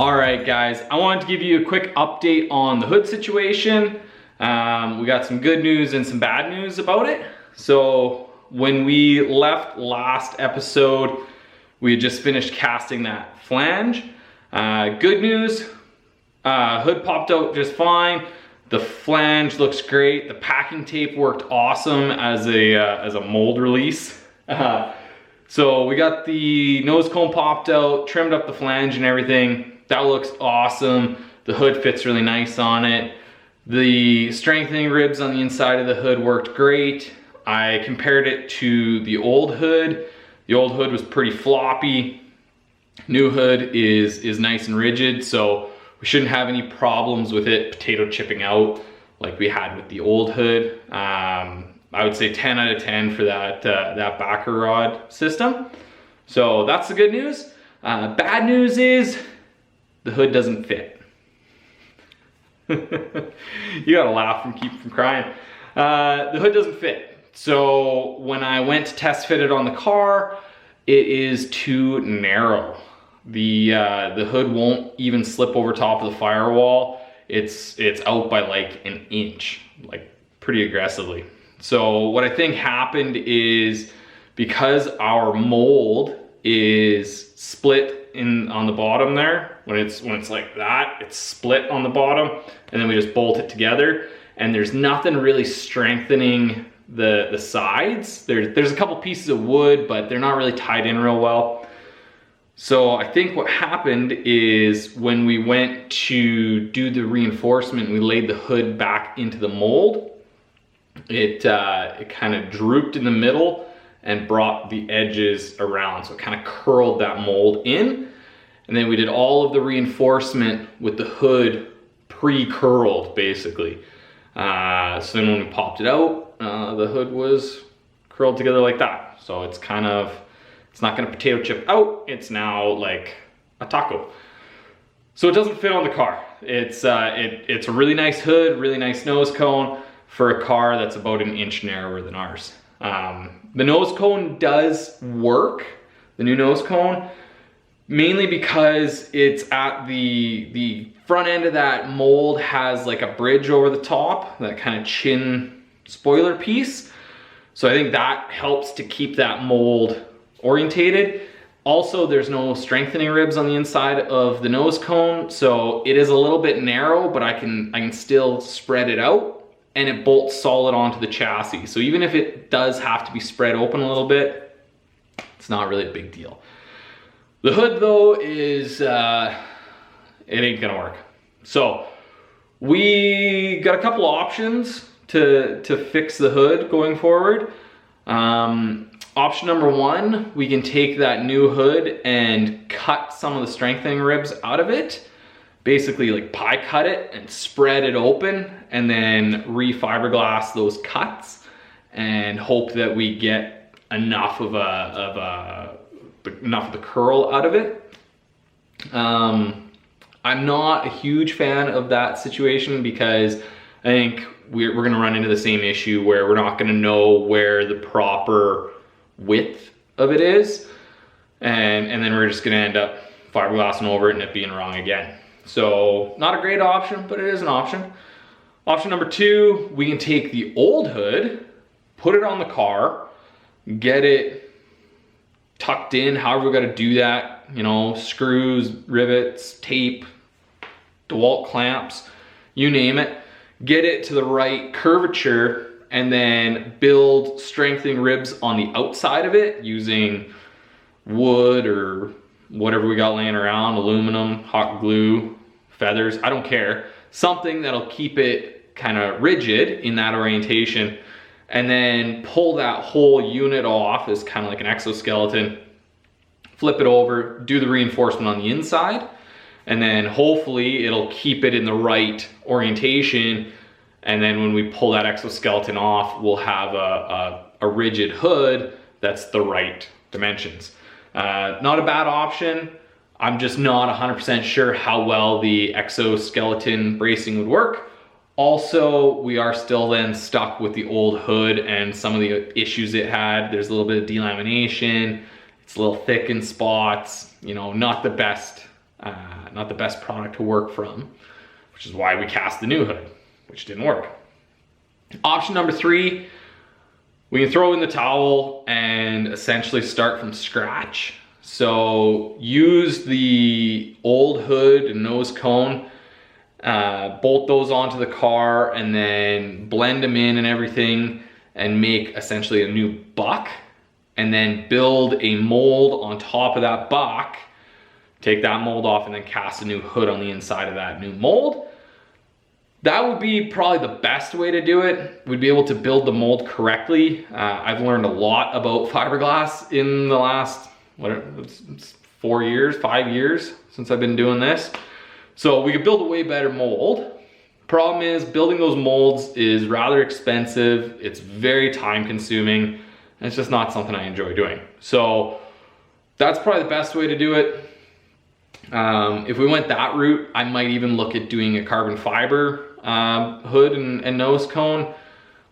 All right, guys, I wanted to give you a quick update on the hood situation. We got some good news and some bad news about it. So when we left last episode, we had just finished casting that flange. Good news, hood popped out just fine. The flange looks great. The packing tape worked awesome as a mold release. So we got the nose cone popped out, trimmed up the flange and everything. That looks awesome. The hood fits really nice on it. The strengthening ribs on the inside of the hood worked great. I compared it to the old hood. The old hood was pretty floppy. New hood is nice and rigid, so we shouldn't have any problems with it potato chipping out like we had with the old hood. I would say 10 out of 10 for that backer rod system. So that's the good news. Bad news is the hood doesn't fit. You gotta laugh and keep from crying. The hood doesn't fit. So when I went to test fit it on the car, it is too narrow. The hood won't even slip over top of the firewall. It's out by like an inch, like pretty aggressively. So what I think happened is because our mold is split on the bottom there, when it's like that, it's split on the bottom, and then we just bolt it together, and there's nothing really strengthening the sides. There's a couple pieces of wood, but they're not really tied in real well. So I think what happened is when we went to do the reinforcement, we laid the hood back into the mold. It kind of drooped in the middle and brought the edges around. So it kind of curled that mold in. And then we did all of the reinforcement with the hood pre-curled, basically. So then when we popped it out, the hood was curled together like that. So it's not gonna potato chip out. It's now like a taco. So it doesn't fit on the car. It's a really nice hood, really nice nose cone for a car that's about an inch narrower than ours. The nose cone does work, the new nose cone, mainly because it's at the front end of that mold has like a bridge over the top, that kind of chin spoiler piece. So I think that helps to keep that mold orientated. Also, there's no strengthening ribs on the inside of the nose cone, so it is a little bit narrow, but I can still spread it out, and it bolts solid onto the chassis. So even if it does have to be spread open a little bit, it's not really a big deal. The hood though is, it ain't gonna work. So we got a couple options to fix the hood going forward. Option number one, we can take that new hood and cut some of the strengthening ribs out of it. Basically like pie cut it and spread it open, and then re-fiberglass those cuts and hope that we get enough of the curl out of it. I'm not a huge fan of that situation because I think we're gonna run into the same issue where we're not gonna know where the proper width of it is, and then we're just gonna end up fiberglassing over it and it being wrong again. So not a great option, but it is an option. Option number two, we can take the old hood, put it on the car, get it tucked in, however we gotta do that, you know, screws, rivets, tape, DeWalt clamps, you name it, get it to the right curvature, and then build strengthening ribs on the outside of it using wood or whatever we got laying around, aluminum, hot glue, feathers, I don't care. Something that'll keep it kind of rigid in that orientation, and then pull that whole unit off as kind of like an exoskeleton, flip it over, do the reinforcement on the inside, and then hopefully it'll keep it in the right orientation. And then when we pull that exoskeleton off, we'll have a rigid hood that's the right dimensions. Not a bad option. I'm just not 100% sure how well the exoskeleton bracing would work. Also, we are still then stuck with the old hood and some of the issues it had. There's a little bit of delamination. It's a little thick in spots, you know, not the best not the best product to work from, which is why we cast the new hood, which didn't work. Option number 3, we can throw in the towel and essentially start from scratch. So use the old hood and nose cone, bolt those onto the car, and then blend them in and everything and make essentially a new buck, and then build a mold on top of that buck, take that mold off, and then cast a new hood on the inside of that new mold. That would be probably the best way to do it. We'd be able to build the mold correctly. I've learned a lot about fiberglass in the last, it's 4 years, 5 years since I've been doing this. So we could build a way better mold. Problem is, building those molds is rather expensive. It's very time consuming, and it's just not something I enjoy doing. So that's probably the best way to do it. If we went that route, I might even look at doing a carbon fiber hood and nose cone.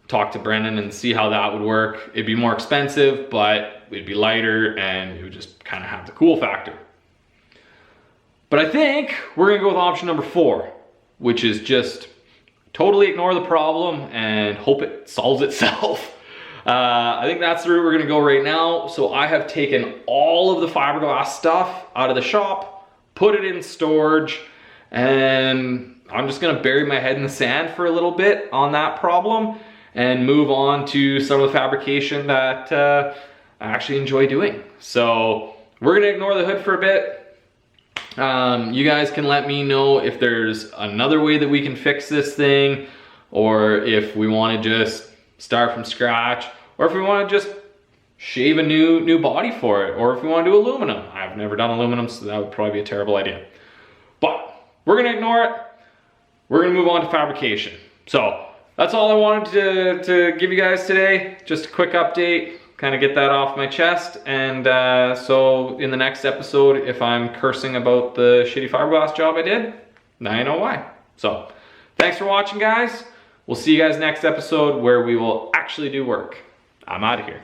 Talk to Brennan and see how that would work. It'd be more expensive, but it'd be lighter and it would just kind of have the cool factor. But I think we're gonna go with option number 4, which is just totally ignore the problem and hope it solves itself. I think that's the route we're gonna go right now. So I have taken all of the fiberglass stuff out of the shop, put it in storage, and I'm just gonna bury my head in the sand for a little bit on that problem and move on to some of the fabrication that I actually enjoy doing. So we're gonna ignore the hood for a bit. You guys can let me know if there's another way that we can fix this thing, or if we wanna just start from scratch, or if we wanna just shave a new body for it, or if we wanna do aluminum. I've never done aluminum, so that would probably be a terrible idea. But we're gonna ignore it. We're gonna move on to fabrication. So that's all I wanted to give you guys today. Just a quick update, kind of get that off my chest. And so in the next episode, if I'm cursing about the shitty fiberglass job I did, now you know why. So thanks for watching, guys. We'll see you guys next episode where we will actually do work. I'm out of here.